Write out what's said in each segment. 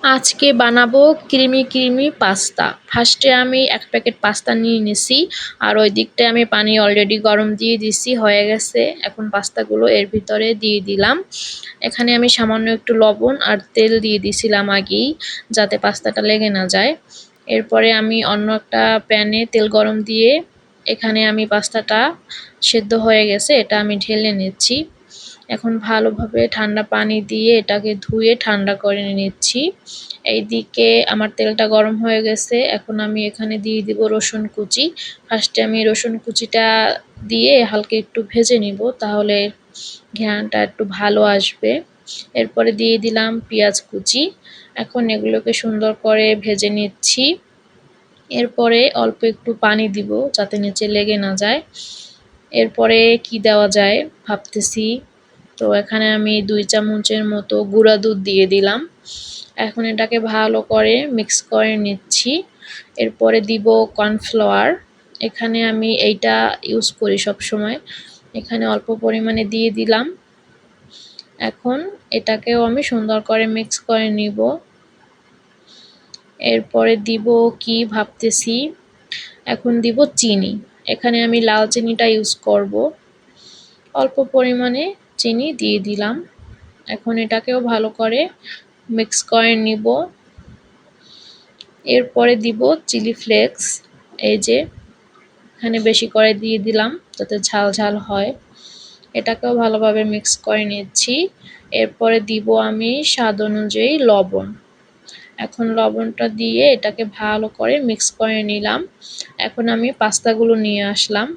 আজকে বানাবো creamy pasta. ফার্স্টে আমি এক প্যাকেট পাস্তা নিয়ে নিছি, আর ওই দিকটায় আমি পানি অলরেডি গরম দিয়ে দিছি, হয়ে গেছে। এখন পাস্তাগুলো এর ভিতরে দিয়ে দিলাম। এখানে আমি সামান্য একটু লবণ আর তেল দিয়ে দিছিলাম আগেই, যাতে পাস্তাটা লেগে না যায়। এরপরে আমি অন্য একটা প্যানে তেল গরম দিয়ে এখানে আমি পাস্তাটা সেদ্ধ হয়ে গেছে, এটা আমি ঢেলে নিচ্ছি। এখন ভালোভাবে ঠান্ডা পানি দিয়ে এটাকে ধুয়ে ঠান্ডা করে নিচ্ছি। এইদিকে আমার তেলটা গরম হয়ে গেছে, এখন আমি এখানে দিয়ে দিব রসুন কুচি। ফার্স্টে আমি রসুন কুচিটা দিয়ে হালকা একটু ভেজে নিব, তাহলে ঘ্রাণটা একটু ভালো আসবে। এরপরে দিয়ে দিলাম পেঁয়াজ কুচি। এখন এগুলোকে সুন্দর করে ভেজে নিচ্ছি। এরপরে অল্প একটু পানি দিব, যাতে নিচে লেগে না যায়। এরপরে কি দেওয়া যায় ভাবতেছি, তো এখানে আমি 2 চামচের মতো গুঁড়া দুধ দিয়ে দিলাম। এখন এটাকে ভালো করে মিক্স করে নিচ্ছি। এরপরে দিব কর্নফ্লাওয়ার। এখানে আমি এইটা ইউজ করি সব সময়। এখানে অল্প পরিমাণে দিয়ে দিলাম। এখন এটাকেও আমি সুন্দর করে মিক্স করে নিব। এরপরে দিব কি ভাবতেছি, এখন দিব চিনি। এখানে আমি লাল চিনিটা ইউজ করব। অল্প পরিমাণে চিনি দিয়ে দিলাম। এখন এটাকেও ভালো করে মিক্স করে নিব। এরপরে দিব চিলি ফ্লেক্স। এই যে এখানে বেশি করে দিয়ে দিলাম, যাতে ঝাল ঝাল হয়। এটাকেও ভালোভাবে মিক্স করে নিচ্ছি। এরপরে দিব আমি স্বাদ অনুযায়ী লবণ। এখন লবণটা দিয়ে এটাকে ভালো করে মিক্স করে নিলাম। এখন আমি পাস্তাগুলো নিয়ে আসলাম।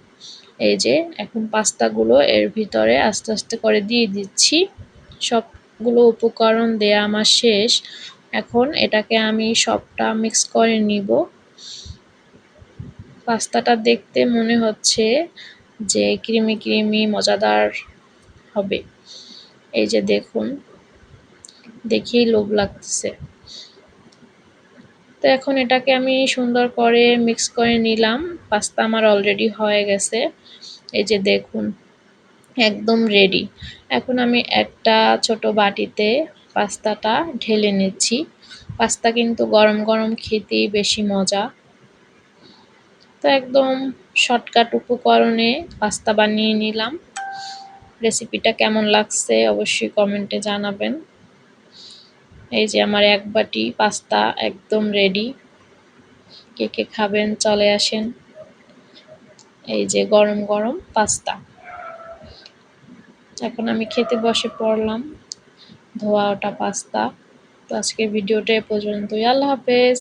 এই যে এখন পাস্তাগুলো এর ভিতরে আস্তে আস্তে করে দিয়ে দিচ্ছি। সবগুলো উপকরণ দেয়া আমার শেষ। এখন এটাকে আমি সবটা মিক্স করে নিব। পাস্তাটা দেখতে মনে হচ্ছে যে ক্রিমি মজাদার হবে। এই যে দেখুন, দেখেই লোভ লাগতেছে। তো এখন এটাকে আমি সুন্দর করে মিক্স করে নিলাম। পাস্তা আমার অলরেডি হয়ে গেছে। এই যে দেখুন, একদম রেডি। এখন আমি একটা ছোট বাটিতে পাস্তাটা ঢেলে নিচ্ছি। পাস্তা কিন্তু গরম গরম খেতেই বেশি মজা। তো একদম শর্টকাট উপকরণে পাস্তা বানিয়ে নিলাম। রেসিপিটা কেমন লাগছে অবশ্যই কমেন্টে জানাবেন। এই যে আমার এক বাটি পাস্তা একদম রেডি। কে কে খাবেন চলে আসেন। এই যে গরম গরম পাস্তা। এখন আমি খেতে বসে পড়লাম ধোয়া ওটা পাস্তা। তো আজকের ভিডিওটা এ পর্যন্তই। আল্লাহ হাফেজ।